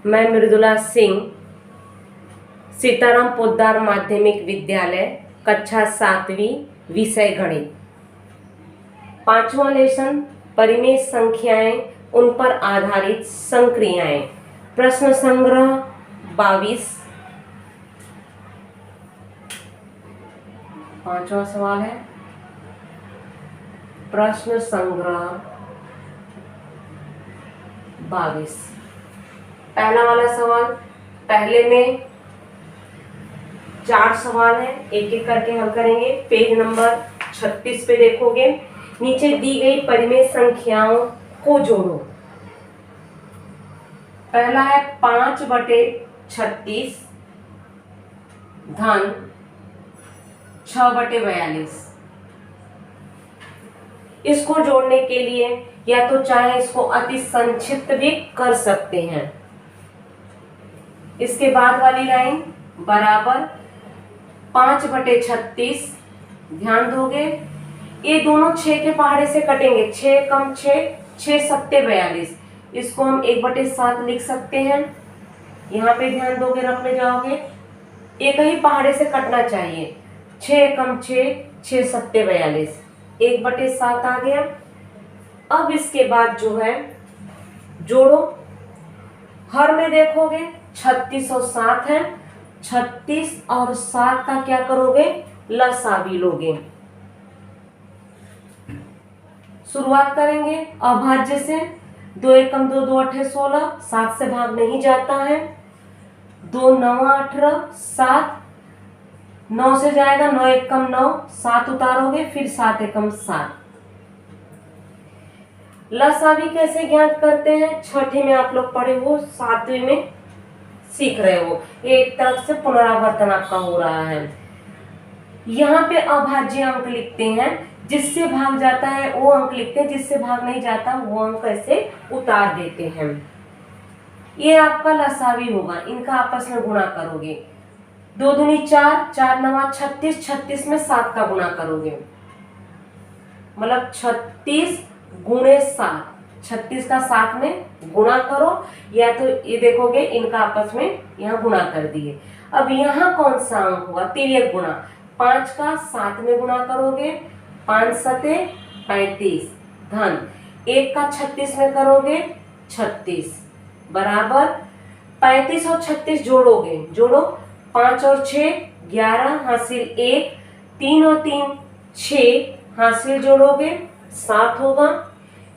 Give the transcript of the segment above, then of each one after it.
मैं मृदुला सिंह, सीताराम पोद्दार माध्यमिक विद्यालय, कक्षा 7वीं, विषय गणित। 5वां लेसन परिमेय संख्याएं, उन पर आधारित संक्रियाएं। प्रश्न संग्रह 22। 5वां सवाल है प्रश्न संग्रह 22। पहला वाला सवाल, पहले में 4 सवाल है, एक एक करके हल करेंगे। पेज नंबर 36 पे देखोगे, नीचे दी गई परिमेय संख्याओं को जोड़ो। पहला है 5/36 धन 6/42। इसको जोड़ने के लिए या तो चाहे इसको अति संक्षिप्त भी कर सकते हैं। इसके बाद वाली लाइन बराबर 5/36, ध्यान दोगे ये दोनों 6 के पहाड़े से कटेंगे। 6 कम 6, 6 सत्ते 42। इसको हम 1/7 लिख सकते हैं। यहाँ पे ध्यान दोगे, रखने जाओगे एक ही पहाड़े से कटना चाहिए। 6 कम 6, 6 सत्ते 42, 1/7 आ गया। अब इसके बाद जो है जोड़ो। हर में देखोगे 36 और 7 है। 36 और 7 का क्या करोगे, लसावी लोगे। शुरुआत करेंगे अभाज्य से। 2 एकम 2, 2 अठे 16, 7 से भाग नहीं जाता है। 2 9 18, 7 9 से जाएगा, 9 एकम 9, 7 उतारोगे, फिर 7 एकम 7। लसावी कैसे ज्ञात करते हैं, छठे में आप लोग पढ़े हो, 7वीं में सीख रहे हो। ये एक तरफ से पुनरावर्तन आपका हो रहा है। यहाँ पे अभाज्य अंक लिखते हैं, जिससे भाग जाता है वो अंक लिखते हैं, जिससे भाग नहीं जाता वो अंक ऐसे उतार देते हैं। ये आपका लसावी होगा। इनका आपस में गुणा करोगे। 2 दूनी 4, 4 नवा 36, 36 में 7 का गुणा करोगे, मतलब 36 गुणे 7। 36 का 7 में गुणा करो, या तो ये देखोगे इनका आपस में यहाँ गुणा कर दिए। अब यहाँ कौन सा अंक हुआ, तिर्यक गुणा। 5 का 7 में गुणा करोगे, 5 सते 35 धन 1 का 36 में करोगे 36 बराबर 35 और 36 जोड़ोगे, जोड़ो 5 और 6 11 हासिल 1, 3 और 3 6 हासिल जोड़ोगे 7 होगा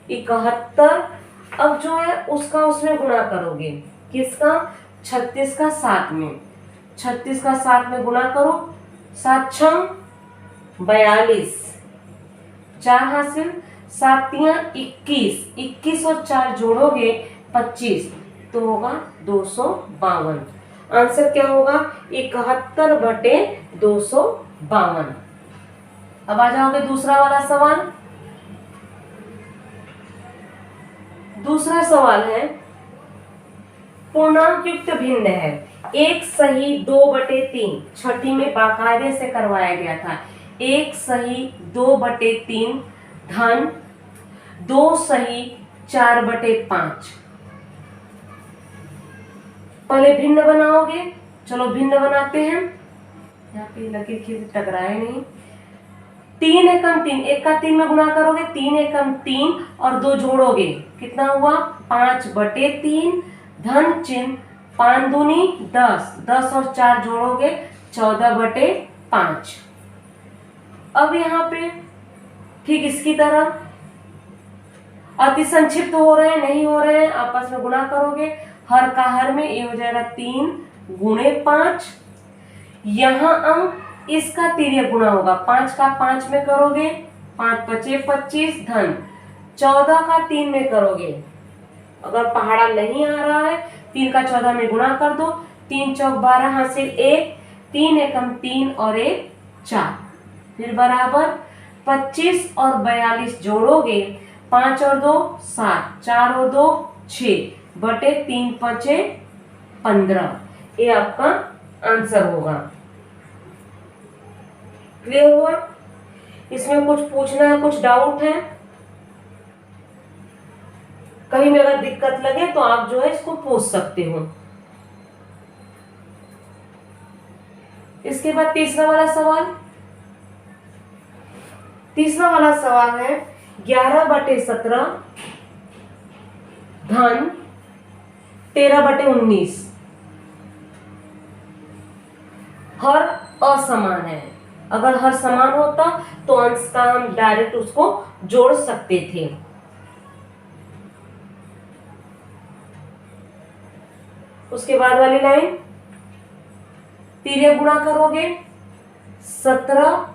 71। अब जो है उसका उसमें गुणा करोगे, किसका, 36 का 7 में। 36 का 7 में गुणा करो, 7 छम 42, 4 हासिल, 7 तियां 21, 21 और 4 जोड़ोगे 25, तो होगा 252। आंसर क्या होगा, 71/252। अब आ जाओगे दूसरा वाला सवाल। दूसरा सवाल है पूर्णांक युक्त भिन्न है। 1 सही 2/3, छठी में बाकायदे से करवाया गया था। 1 सही 2/3 धन 2 सही 4/5। पहले भिन्न बनाओगे, चलो भिन्न बनाते हैं। यहाँ पे लकीर खींच टकराए नहीं। 3 एकम 3, 1 का 3 में गुणा करोगे, 3 एकम 3 और 2 जोड़ोगे, कितना हुआ 5/3 धन चिन्ह 5 दूनी 10, 10 और 4 जोड़ोगे 14/5। अब यहाँ पे ठीक इसकी तरह अति संक्षिप्त हो रहे हैं, नहीं हो रहे हैं, आपस में गुणा करोगे। हर का हर में ये हो जाएगा 3 गुणे 5। यहाँ अंक इसका तिर्यक गुणा होगा। 5 का 5 में करोगे, 5 पचे 25 धन 14 का 3 में करोगे। अगर पहाड़ा नहीं आ रहा है, 3 का 14 में गुणा कर दो, 3 चौक 12 हासिल 1, 3 एकम 3 और 1 4, फिर बराबर 25 और 42 जोड़ोगे, 5 और 2 7, 4 और 2 6 बटे 3 पचे 15। ये आपका आंसर होगा। क्लियर हुआ? इसमें कुछ पूछना है, कुछ डाउट है? कहीं में अगर दिक्कत लगे तो आप जो है इसको पूछ सकते हो। इसके बाद तीसरा वाला सवाल है 11/17 धन 13/19 हर असमान है। अगर हर समान होता तो अंश का हम डायरेक्ट उसको जोड़ सकते थे। उसके बाद वाली लाइन तिर्य गुणा करोगे 17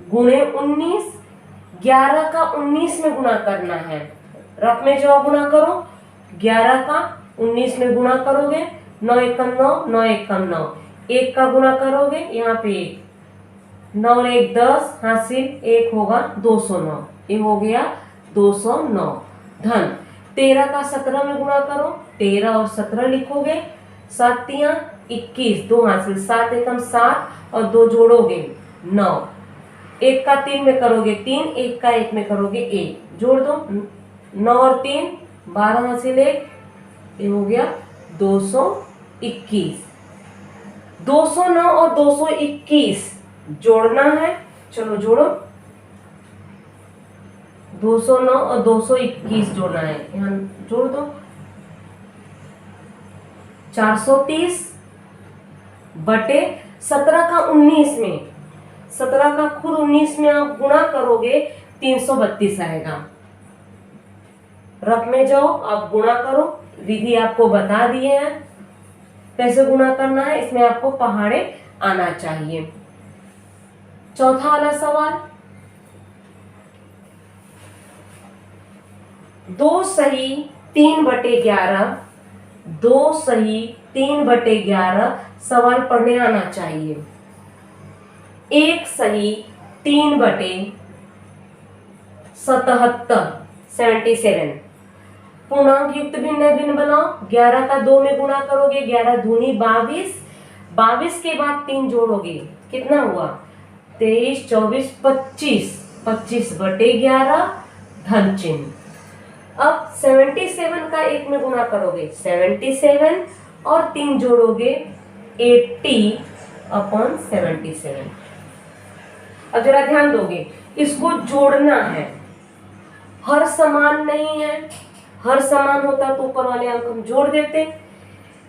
गुणे 19, 11 का 19 में गुणा करना है। रफ में जो गुणा करो 11 का 19 में गुणा करोगे 9 एकम 9, 9 एकम 9, 1 का गुणा करोगे यहाँ पे 9 और 1 10 हासिल 1 होगा 209, ये हो गया 209 धन 13 का 17 में गुणा करो 13 और 17 लिखोगे 7 तिया 21, 2 हासिल 7 एकम 7 और 2 जोड़ोगे 9, 1 का 3 में करोगे 3, 1 का 1 में करोगे 1, जोड़ दो 9 और 3 12 हासिल 1, ये हो गया 221। 209 और 221 जोड़ना है, चलो जोड़ो 209 और 221 जोड़ना है, यहाँ जोड़ दो 430 बटे 17 का 19 में, 17 का खुद 19 में आप गुणा करोगे 332 आएगा। रफ में जाओ आप गुणा करो, विधि आपको बता दिए हैं कैसे गुणा करना है, इसमें आपको पहाड़े आना चाहिए। चौथा वाला सवाल 2 सही 3/11, 2 सही 3/11 सवाल पढ़ने आना चाहिए। 1 सही 3/77 77 पूर्णांक युक्त भिन्न भिन्न बनाओ। 11 का 2 में गुणा करोगे 11 दूनी 22, 22 के बाद 3 जोड़ोगे कितना हुआ 23 24 25, 25/11 धन चिन्ह। अब 77 का 1 में गुणा करोगे 77 और 3 जोड़ोगे 80/77। अब जरा ध्यान दोगे, इसको जोड़ना है, हर समान नहीं है, हर समान होता तो ऊपर वाले अंक हम जोड़ देते।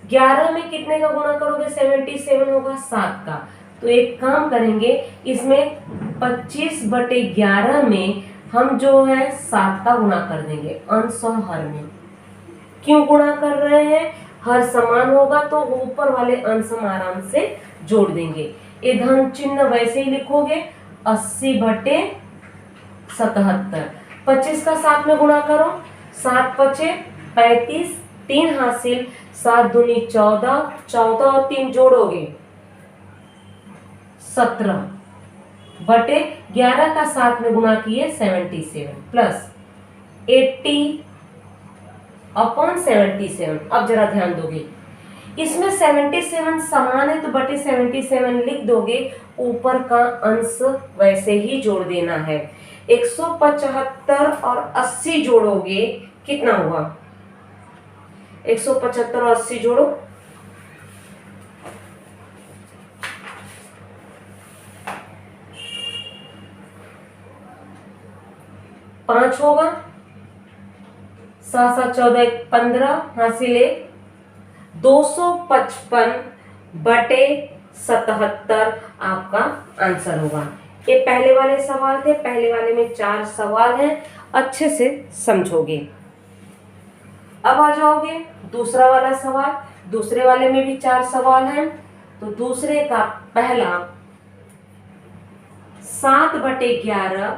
11 में कितने का गुणा करोगे 77 होगा 7 का, तो एक काम करेंगे इसमें 25/11 में हम जो है 7 का गुणा कर देंगे अंश और हर में। क्यों गुणा कर रहे हैं, हर समान होगा तो ऊपर वाले अंश हम आराम से जोड़ देंगे। ये धन चिन्ह वैसे ही लिखोगे 80/77। 25 का 7 में गुणा करो 7 पचे 35, 3 हासिल 7 दूनी 14, 14 और 3 जोड़ोगे 17/11 का 7 में गुणा किए 77 प्लस 80/77। अब जरा ध्यान दोगे, इसमें 77 समान है तो बटे 77 लिख दोगे, ऊपर का अंश वैसे ही जोड़ देना है। 175 और 80 जोड़ोगे कितना हुआ 175 और 80 जोड़ो 5 होगा, 7 7 14 15 हासिल 255/77 आपका आंसर होगा। ये पहले वाले सवाल थे, पहले वाले में 4 सवाल हैं, अच्छे से समझोगे। अब आ जाओगे दूसरा वाला सवाल, दूसरे वाले में भी 4 सवाल हैं। तो दूसरे का पहला 7/11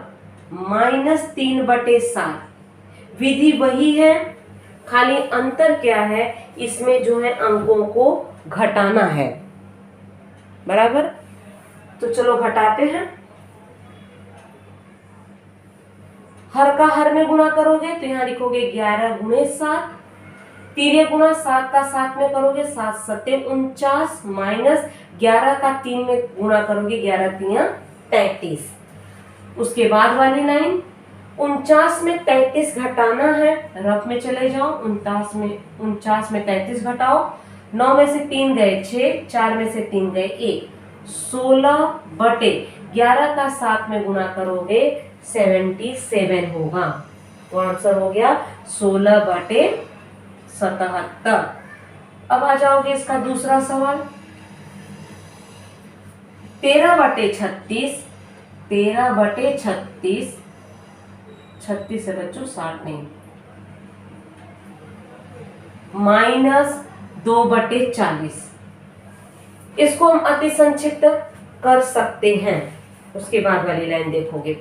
माइनस 3/7, विधि वही है, खाली अंतर क्या है, इसमें जो है अंकों को घटाना है, बराबर। तो चलो घटाते हैं। हर का हर में गुणा करोगे तो यहाँ लिखोगे 11 गुणे 7, तिर्य गुणा 7 का 7 में करोगे 7 सत्ते 49 माइनस 11 का 3 में गुणा करोगे 11 तिया 33। उसके बाद वाली लाइन 49 में 33 घटाना है, रफ में चले जाओ। 49 में 33 घटाओ, 9 में से 3 गए 6, 4 में से 3 गए 1, 16/11 का 7 में गुणा करोगे 77 होगा। तो आंसर हो गया 16/77। अब आ जाओगे इसका दूसरा सवाल, 13/36, 13/36, 36 है बच्चों 60 नहीं, -2/40। इसको हम अति संक्षिप्त कर सकते हैं। उसके बाद वाली लाइन देखोगे,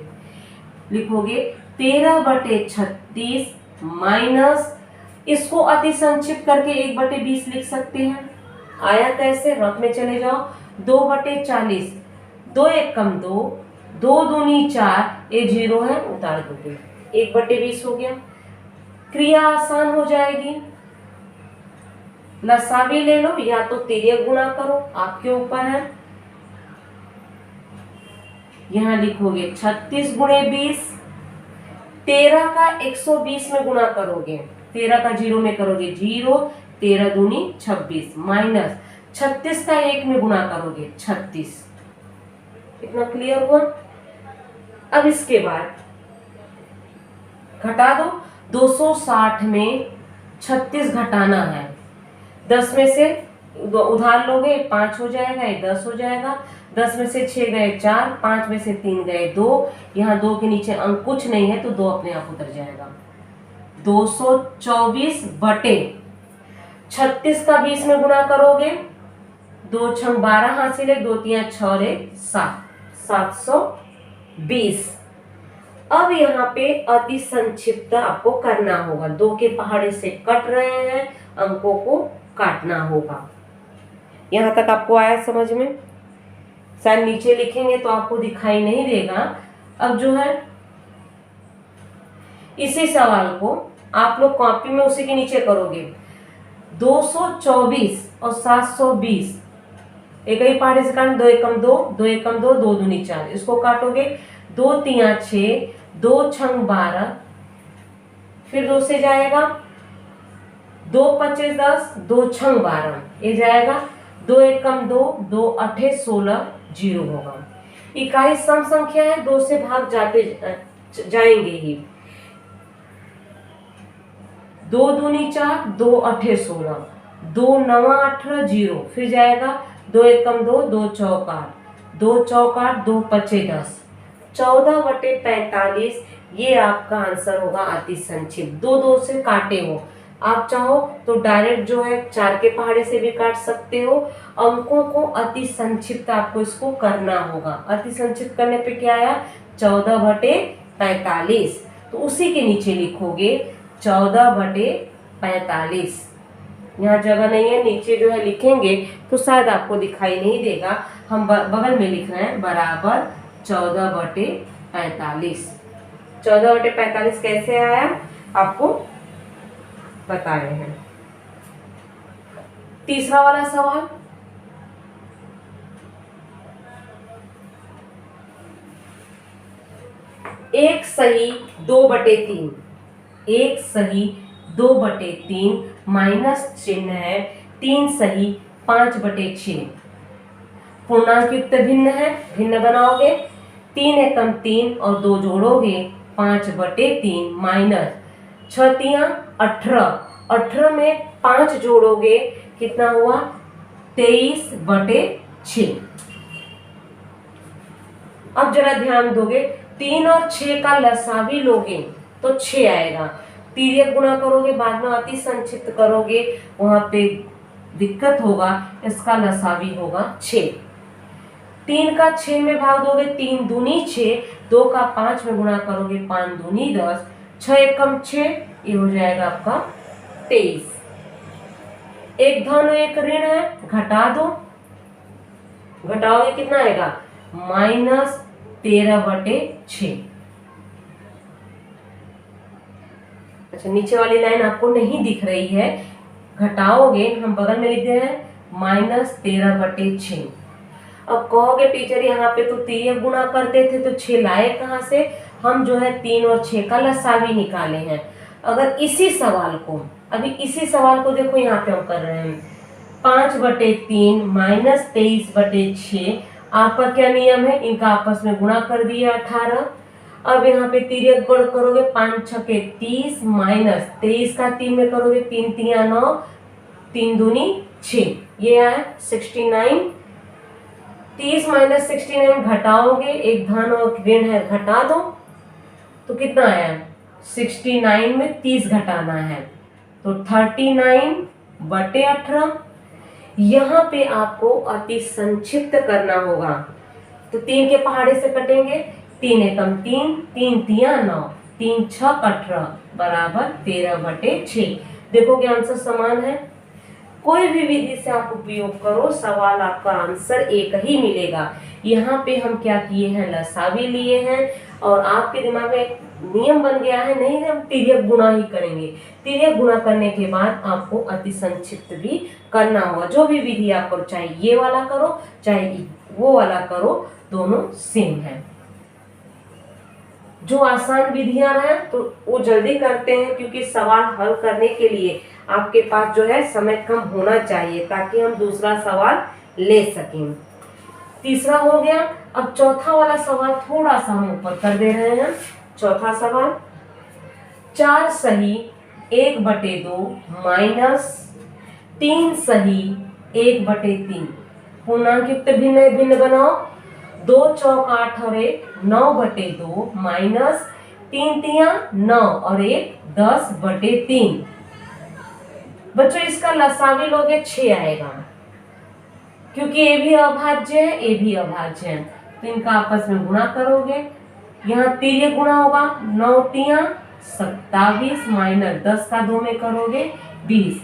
लिखोगे 13/36 माइनस, इसको अति संक्षिप्त करके 1/20 लिख सकते हैं। आया कैसे, रफ में चले जाओ। 2/40, 2 1 कम 2, 2 दूनी 4, ये 0 है उतार दोगे, 1/20 हो गया। क्रिया आसान हो जाएगी, लसा भी ले लो या तो तिर्यक गुणा करो, आपके ऊपर है। यहां लिखोगे 36 गुणे 20, 13 का 120 में गुणा करोगे, 13 का 0 में करोगे 0, 13 दूनी 26 माइनस 36 का 1 में गुणा करोगे 36। इतना क्लियर हुआ। अब इसके बाद घटा दो, 260 में 36 घटाना है, 10 में से उधार लोगे 5 हो जाएगा, ये 10 हो जाएगा। 10 में से 6 गए 4, 5 में से 3 गए 2, यहाँ 2 के नीचे अंक कुछ नहीं है तो 2 अपने आप उतर जाएगा। 224/36 का 20 में गुणा करोगे, 2 6 12 हासिल है, 2 3 6 7, 720। अब यहाँ पे अति संक्षिप्त आपको करना होगा, 2 के पहाड़े से कट रहे हैं, अंकों को काटना होगा। यहाँ तक आपको आया समझ में? शायद नीचे लिखेंगे तो आपको दिखाई नहीं देगा। अब जो है इसी सवाल को आप लोग कॉपी में उसी के नीचे करोगे। 224 और 720 एक ही पहाड़े से काट, 2 एकम 2, 2 एकम 2, 2 दूनी 4, इसको काटोगे 2 3 6, 2 6 12, फिर 2 से जाएगा 2 25 10, 2 6 12, ये जाएगा 2 एकम 2, 2 8 16, 0 होगा। इकाई सम संख्या है, 2 से भाग जाते जाएंगे ही। 2 दूनी 4, 2 8 16, 2 9 18, 0, फिर जाएगा 2 एकम 2, 2 चौक 8, 2 चौक 8, 2 पचे 10, 14/45। ये आपका आंसर होगा अति संक्षिप्त। 2 2 से काटे हो, आप चाहो तो डायरेक्ट जो है 4 के पहाड़े से भी काट सकते हो। अंकों को अति संक्षिप्त आपको इसको करना होगा। अति संक्षिप्त करने पे क्या आया, 14/45। तो उसी के नीचे लिखोगे 14/45। यहाँ जगह नहीं है, नीचे जो है लिखेंगे तो शायद आपको दिखाई नहीं देगा। हम बगल में लिख रहे हैं बराबर 14/45। 14/45 कैसे आया आपको बता रहे हैं। तीसरा वाला सवाल, एक सही 2/3, एक सही 2/3 माइनस चिन्ह है, 3 सही 5/6। पूर्णांक युक्त भिन्न है, भिन्न बनाओगे, 3 एकम 3 और 2 जोड़ोगे 5/3 माइनस 6 3 18, 18 में 5 जोड़ोगे कितना हुआ 23/6। अब जरा ध्यान दोगे, 3 और 6 का लसा भी लोगे तो 6 आएगा। तिर्यक गुणा करोगे, बाद में अति संक्षिप्त करोगे, वहां पे दिक्कत होगा, इसका लसा भी होगा 6। 3 का 6 में भाग दोगे, 3 दूनी 6, 2 का 5 में गुणा करोगे, 5 दूनी 10, 6 एकम 6, ये हो जाएगा आपका 23। एक धन और एक ऋण है, घटा दो, घटाओगे कितना आएगा -13/6। अच्छा, नीचे वाली लाइन आपको नहीं दिख रही है, घटाओगे, हम बगल में लिख दे रहे हैं -13/6। अब कहोगे टीचर यहाँ पे तो तिर्यक गुणा करते थे तो 6 लाए कहाँ से, हम जो है 3 और 6 का लसावी निकाले हैं। अगर इसी सवाल को, अभी इसी सवाल को देखो यहाँ पे हम कर रहे हैं 5/3 माइनस 23/6। आपका क्या नियम है, इनका आपस में गुणा कर दिया 18। अब यहाँ पे तिर्यक गुण करोगे 5 छके 30 माइनस 23 का 3 में करोगे 3 तिया 9, 3 दूनी 6, ये है 69। 30 माइनस 69 घटाओगे, एक धन और ऋण है घटा दो, तो कितना आया 69 में 30 घटाना है तो 39/18। यहाँ पे आपको अति संक्षिप्त करना होगा, तो 3 के पहाड़े से कटेंगे, 3 एकम 3, 3 तिया 9, 3 छक 18 बराबर 13/6। देखोगे आंसर समान है। कोई भी विधि से आप उपयोग करो, सवाल आपका आंसर एक ही मिलेगा। यहाँ पे हम क्या किए हैं, लसावी लिए हैं और आपके दिमाग में एक नियम बन गया है, नहीं हम तिर्यक गुणा ही करेंगे। तिर्यक गुणा करने के बाद आपको अति संक्षिप्त भी करना होगा। जो भी विधि आप करो, चाहे ये वाला करो चाहे वो वाला करो, दोनों सेम है। जो आसान विधियां हैं तो वो जल्दी करते हैं, क्योंकि सवाल हल करने के लिए आपके पास जो है समय कम होना चाहिए, ताकि हम दूसरा सवाल ले सकें। तीसरा हो गया। अब चौथा वाला सवाल थोड़ा सा हम ऊपर कर दे रहे हैं। चौथा सवाल 4 सही 1/2 माइनस 3 सही 1/3। पूर्णांक युक्त भिन्न भिन्न बनाओ। 2 चौक 8 और 1 9/2 माइनस 3 तिया 9 और 1 10/3। बच्चों इसका लसावी लोगे 6 आएगा, क्योंकि ये भी अभाज्य है ये भी अभाज्य है, तो इनका आपस में गुणा करोगे। यहाँ तिर्यक गुणा होगा, 9 तिया 27 माइनस 10 का 2 में करोगे 20।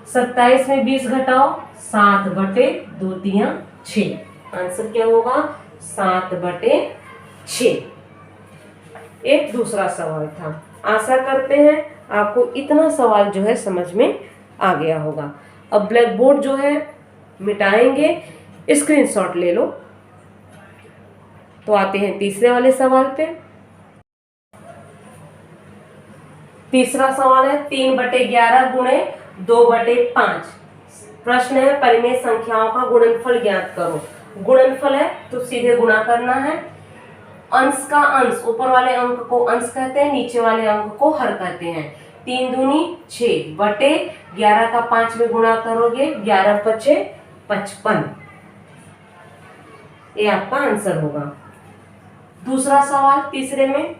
27 में 20 घटाओ 7/2 तिया 6। आंसर क्या होगा 7/6। एक दूसरा सवाल था। आशा करते हैं आपको इतना सवाल जो है समझ में आ गया होगा। अब ब्लैक बोर्ड जो है मिटाएंगे, स्क्रीनशॉट ले लो। तो आते हैं तीसरे वाले सवाल पे। तीसरा सवाल है 3/11 गुणे 2/5। प्रश्न है परिमेय संख्याओं का गुणनफल ज्ञात करो। गुणनफल है तो सीधे गुणा करना है। अंश का अंश, ऊपर वाले अंक को अंश कहते हैं, नीचे वाले अंक को हर कहते हैं। 3 दूनी 6 बटे 11 का 5 में गुणा करोगे 11×5 = 55। ये आपका आंसर होगा। दूसरा सवाल तीसरे में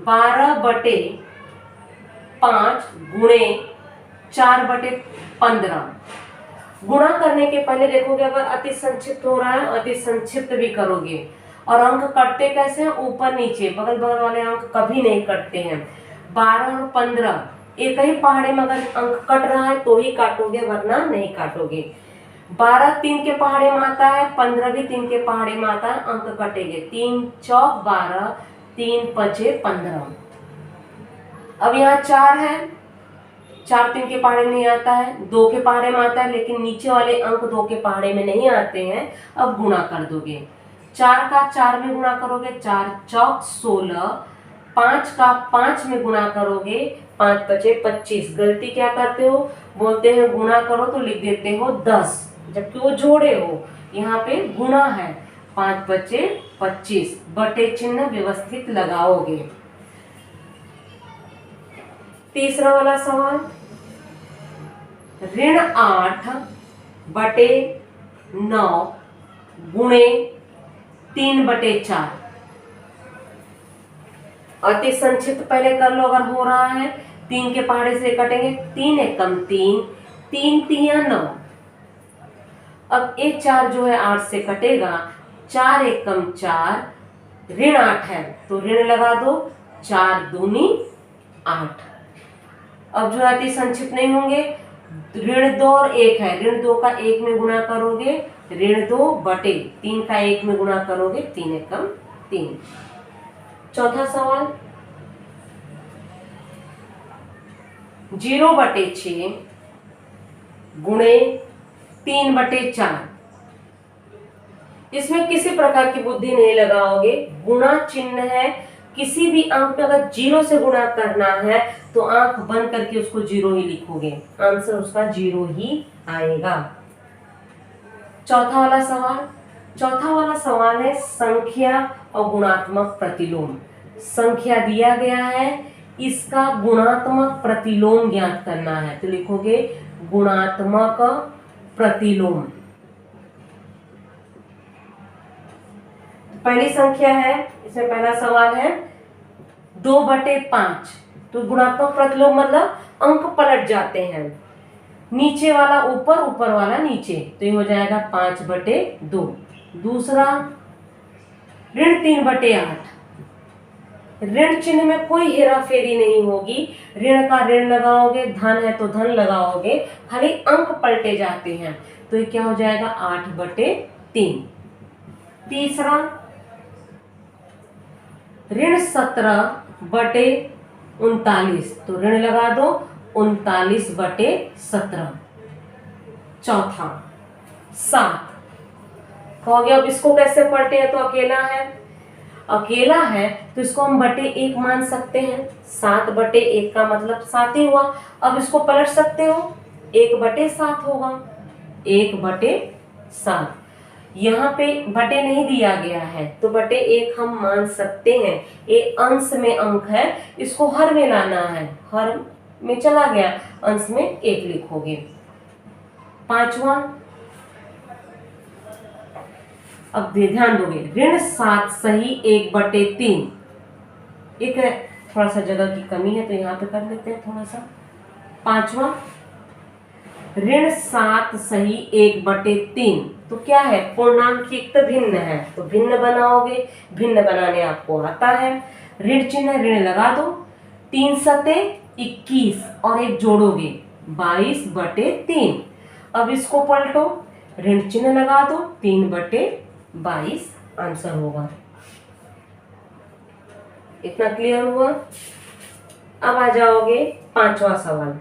12/5 गुणे 4/15। गुणा करने के पहले देखोगे अगर अति संक्षिप्त हो रहा है अति संक्षिप्त भी करोगे। और अंक कटते कैसे हैं, ऊपर नीचे, बगल बगल वाले अंक कभी नहीं कटते हैं। 12 और 15 एक ही पहाड़े में अगर अंक कट रहा है तो ही काटोगे, वरना नहीं काटोगे। 12 3 के पहाड़े में आता है, 15 भी 3 के पहाड़े में आता है, अंक कटेंगे। 3 चौक 12, 3 पचे 15। अब यहाँ 4 है, 4 3 के पहाड़े में नहीं आता है, 2 के पहाड़े में आता है, लेकिन नीचे वाले अंक 2 के पहाड़े में नहीं आते हैं। अब गुणा कर दोगे, 4 का 4 में गुणा करोगे 4 चौक 16, 5 का 5 में गुणा करोगे 5 पचे 25। गलती क्या करते हो, बोलते हैं गुणा करो तो लिख देते हो 10, जबकि वो जोड़े हो। यहाँ पे गुणा है, 5 पचे 25, बटे चिन्ह व्यवस्थित लगाओगे। तीसरा वाला सवाल -8/9 गुणे 3/4। अति संक्षिप्त पहले कर लो अगर हो रहा है। 3 के पहाड़े से कटेंगे, 3 एकम 3, 3 तिया 9। अब एक 4 जो है 8 से कटेगा, 4 एकम 4, ऋण 8 है तो ऋण लगा दो, 4 दूनी 8। अब जो अति संक्षिप्त नहीं होंगे, ऋण 2 और 1 है, ऋण 2 का 1 में गुणा करोगे ऋण 2 बटे 3 का 1 में गुणा करोगे 3 एकम 3। चौथा सवाल 0/6 गुणे 3/4। इसमें किसी प्रकार की बुद्धि नहीं लगाओगे, गुणा चिन्ह है, किसी भी अंक पे अगर 0 से गुणा करना है तो आंख बंद करके उसको 0 ही लिखोगे, आंसर उसका 0 ही आएगा। चौथा वाला सवाल है संख्या और गुणात्मक प्रतिलोम। संख्या दिया गया है, इसका गुणात्मक प्रतिलोम ज्ञात करना है, तो लिखोगे गुणात्मक प्रतिलोम। पहली संख्या है, इसमें पहला सवाल है 2/5, तो गुणात्मक प्रतिलोम मतलब अंक पलट जाते हैं, नीचे वाला ऊपर, ऊपर वाला नीचे, तो ये हो जाएगा 5/2। दूसरा ऋण 3/8, ऋण चिन्ह में कोई हेरा फेरी नहीं होगी, ऋण का ऋण लगाओगे, धन है तो धन लगाओगे, खाली अंक पलटे जाते हैं, तो ये क्या हो जाएगा 8/3। तीसरा ऋण 17/39, तो ऋण लगा दो 39/17। चौथा 7, कहोगे अब इसको कैसे पलटे हैं, तो अकेला है तो इसको हम /1 मान सकते हैं, 7/1 का मतलब 7 ही हुआ। अब इसको पलट सकते हो, 1/7 होगा, 1/7। यहाँ पे बटे नहीं दिया गया है तो /1 हम मान सकते हैं, ये अंश में अंक है, इसको हर में लाना है, हर में चला गया, अंश में 1 लिखोगे। पांचवा, अब ध्यान दोगे, ऋण 7 सही 1/3, एक थोड़ा सा जगह की कमी है तो यहाँ पे कर लेते हैं थोड़ा सा। पांचवा ऋण 7 सही 1/3, तो क्या है पूर्णांक युक्त भिन्न है, तो भिन्न बनाओगे, भिन्न बनाने आपको आता है, ऋण चिन्ह ऋण लगा दो, 3 सते 21 और एक जोड़ोगे 22/3। अब इसको पलटो, ऋण चिन्ह लगा दो, 3/22 आंसर होगा। इतना क्लियर हुआ। अब आ जाओगे पांचवा सवाल,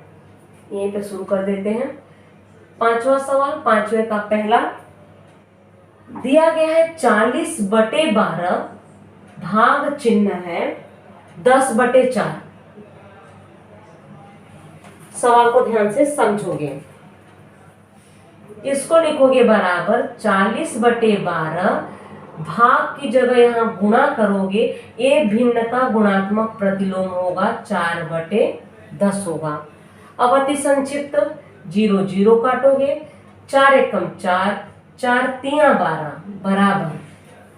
यहीं पे शुरू कर देते हैं। पांचवा सवाल, पांचवे का पहला दिया गया है 40/12, भाग चिन्ह है 10/4। सवाल को ध्यान से समझोगे, इसको लिखोगे बराबर 40/12, भाग की जगह यहाँ गुणा करोगे, ये भिन्न का गुणात्मक प्रतिलोम होगा, 4/10 होगा। अब अति संक्षिप्त 0 0 काटोगे, 4 एकम 4, 4 तिया 12 बराबर,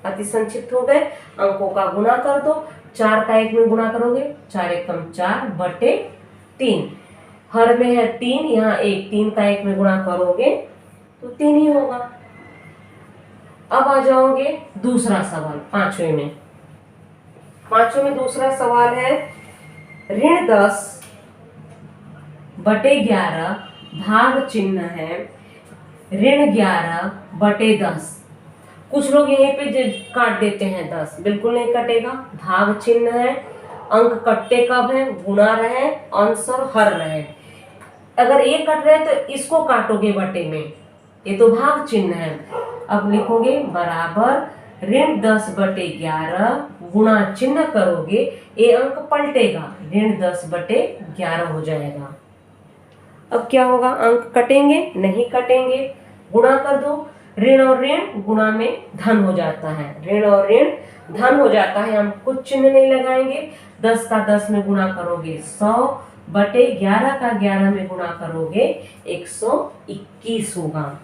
अति संक्षिप्त हो गए, अंकों का गुणा कर दो, 4 का 1 में गुणा करोगे, 4 एकम 4/3, हर में है 3, यहाँ 1, 3 का 1 में गुणा करोगे तो 3 ही होगा। अब आ जाओगे दूसरा सवाल, पांचवे में दूसरा सवाल है ऋण 10/11, भाग चिन्ह है ऋण 11/10। कुछ लोग यहीं पे काट देते हैं 10, बिल्कुल नहीं कटेगा, भाग चिन्ह है, अंक कटते कब है, गुणा रहे, अंश और हर रहे, अगर ये कट रहे तो इसको काटोगे बटे में, ये तो भाग चिन्ह है। अब लिखोगे बराबर ऋण 10/11, गुणा चिन्ह करोगे, ये अंक पलटेगा, ऋण 10/11 हो जाएगा। अब क्या होगा, अंक कटेंगे नहीं कटेंगे, गुणा कर दो, ऋण और ऋण गुणा में धन हो जाता है, ऋण और ऋण धन हो जाता है, हम कुछ चिन्ह नहीं लगाएंगे, 10 का 10 में गुणा करोगे 100/11 का 11 में गुणा करोगे 121 होगा।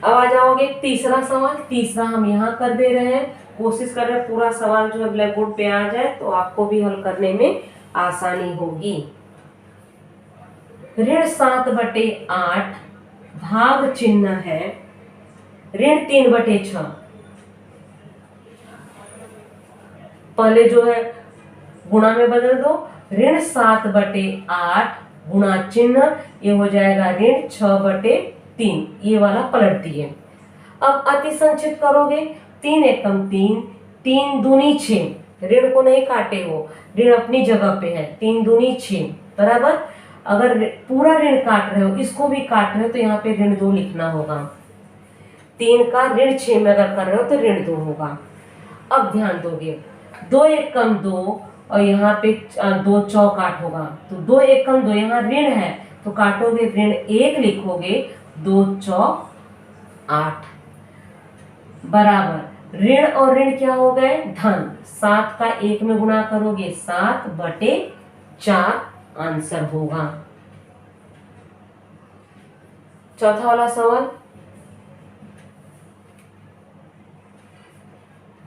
अब आ जाओगे तीसरा सवाल, तीसरा हम यहाँ कर दे रहे हैं, कोशिश कर रहे हैं पूरा सवाल जो है ब्लैक बोर्ड पे आ जाए तो आपको भी हल करने में आसानी होगी। ऋण 7/8, भाग चिन्ह है ऋण 3/6, पहले जो है गुणा में बदल दो, ऋण 7/8 गुणा चिन्ह, ये हो जाएगा ऋण 6/3, ये वाला पलट दिए। अब अति संक्षिप्त करोगे, 3 एकम 3, 3 दूनी 6, ऋण को नहीं काटे हो, ऋण अपनी जगह पे है, 3 दूनी 6 बराबर, अगर पूरा ऋण काट रहे हो, इसको भी काट रहे हो तो यहाँ पे ऋण 2 लिखना होगा, 3 का ऋण 6 में अगर कर रहे हो तो ऋण 2 होगा। अब ध्यान दोगे, 2 एकम 2 और यहाँ पे 2 चौक 8 होगा, तो 2 एकम 2 यहाँ ऋण है तो काटोगे ऋण 1 लिखोगे, 2 चौक 8 बराबर ऋण और ऋण क्या हो गए धन, 7 का 1 में गुणा करोगे 7/4 आंसर होगा। चौथा वाला सवाल,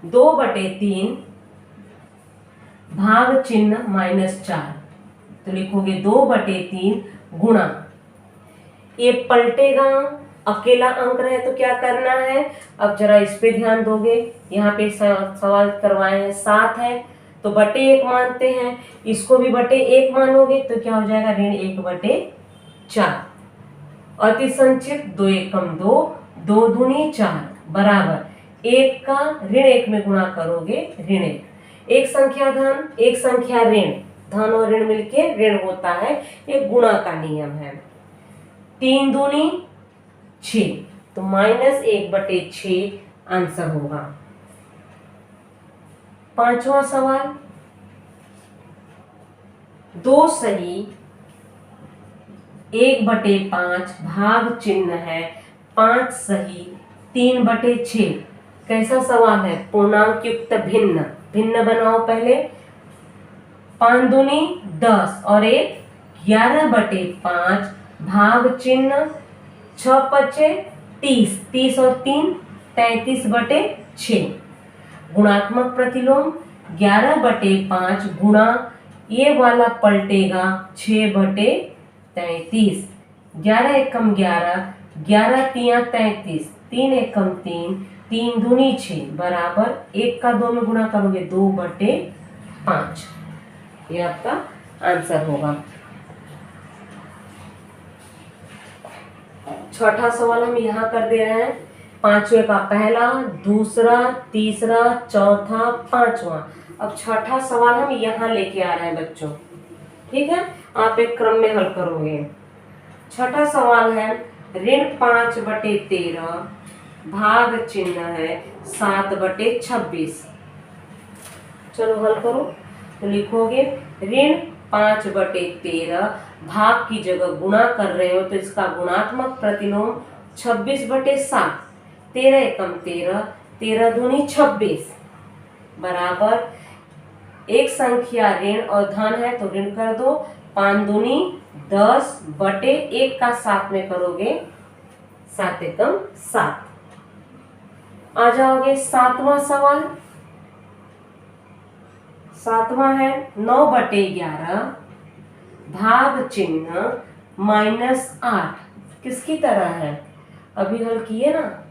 2/3 भाग चिन्ह -4, तो लिखोगे 2/3 गुणा, ये पलटेगा, अकेला अंक रहे तो क्या करना है, अब जरा इस पे ध्यान दोगे, यहाँ पे सवाल करवाए हैं 7 है तो /1 मानते हैं, इसको भी /1 मानोगे तो क्या हो जाएगा ऋण 1/4, अति संक्षिप्त 2 एकम 2, 2 दूनी 4 बराबर 1 का ऋण 1 में गुणा करोगे ऋण 1, एक संख्या धन एक संख्या ऋण, धन और ऋण मिलके ऋण होता है, एक गुणा का नियम है। 3 दूनी 6 तो -1/6 आंसर होगा। पांचवा सवाल, 2 सही 1/5 भाग चिन्ह है 5 सही 3/6, कैसा सवाल है, पूर्णांक युक्त भिन्न, भिन्न बनाओ पहले, 5 दूनी 10 और 1 11/5 भाग चिन्ह 6×5 30, 30 और 3 33/6, गुणात्मक प्रतिलोम 11/5 गुणा, ये वाला पलटेगा 6/33, 11 एकम 11, 11 तिया 33, 3 एकम 3, 3 दूनी 6 बराबर 1 का 2 में गुणा करोगे 2/5, ये आपका आंसर होगा। छठा सवाल हम यहाँ कर दे रहे हैं, 5वें का पहला, दूसरा, तीसरा, चौथा, 5वां, अब छठा सवाल हम यहाँ लेके आ रहे हैं बच्चों, ठीक है, आप एक क्रम में हल करोगे। छठा सवाल है, ऋण 5/13 भाग चिन्ह है 7/26, चलो हल करो, तो लिखोगे ऋण 5/13 भाग की जगह गुणा कर रहे हो तो इसका गुणात्मक प्रतिलोम 26/7, 13 एकम 13, 13 दूनी 26 बराबर एक संख्या ऋण और धन है तो ऋण कर दो, 5 दूनी 10/1 का 7 में करोगे 7 एकम 7। आ जाओगे 7वां सवाल, 7वां है 9/11 भाग चिन्ह -8, किसकी तरह है, अभी हल किए ना,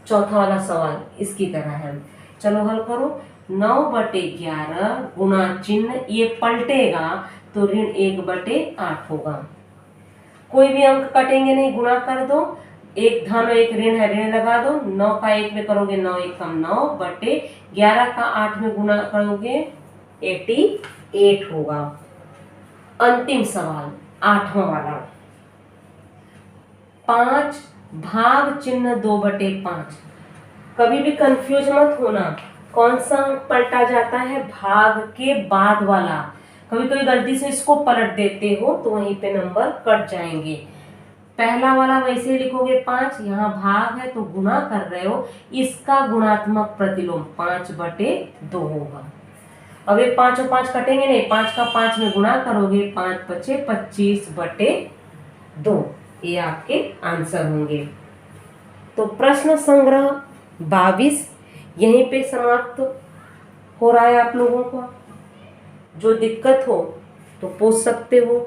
चौथा वाला सवाल इसकी तरह है, चलो हल करो, 9/11 गुणा चिन्ह, ये पलटेगा तो ऋण 1/8 होगा, कोई भी अंक कटेंगे नहीं, गुणा कर दो, एक धन और एक ऋण है, ऋण लगा दो, 9 का 1 में करोगे 9 एकम 9 बटे 11 का 8 में गुणा करोगे 88 होगा। अंतिम सवाल 8वां वाला, 5 भाग चिन्ह 2/5, कभी भी कंफ्यूज मत होना, कौन सा पलटा जाता है, भाग के बाद वाला, कभी कभी गलती से इसको पलट देते हो तो वहीं पे नंबर कट जाएंगे। पहला वाला वैसे ही लिखोगे 5, यहाँ भाग है तो गुणा कर रहे हो, इसका गुणात्मक प्रतिलोम 5/2 होगा। अब ये 5 और 5 कटेंगे नहीं, 5 का 5 में गुणा करोगे 5×5 25/2, ये आपके आंसर होंगे। तो प्रश्न संग्रह 22 यहीं पे समाप्त हो रहा है। आप लोगों को जो दिक्कत हो तो पूछ सकते हो।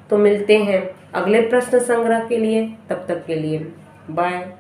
तो मिलते हैं अगले प्रश्न संग्रह के लिए, तब तक के लिए बाय।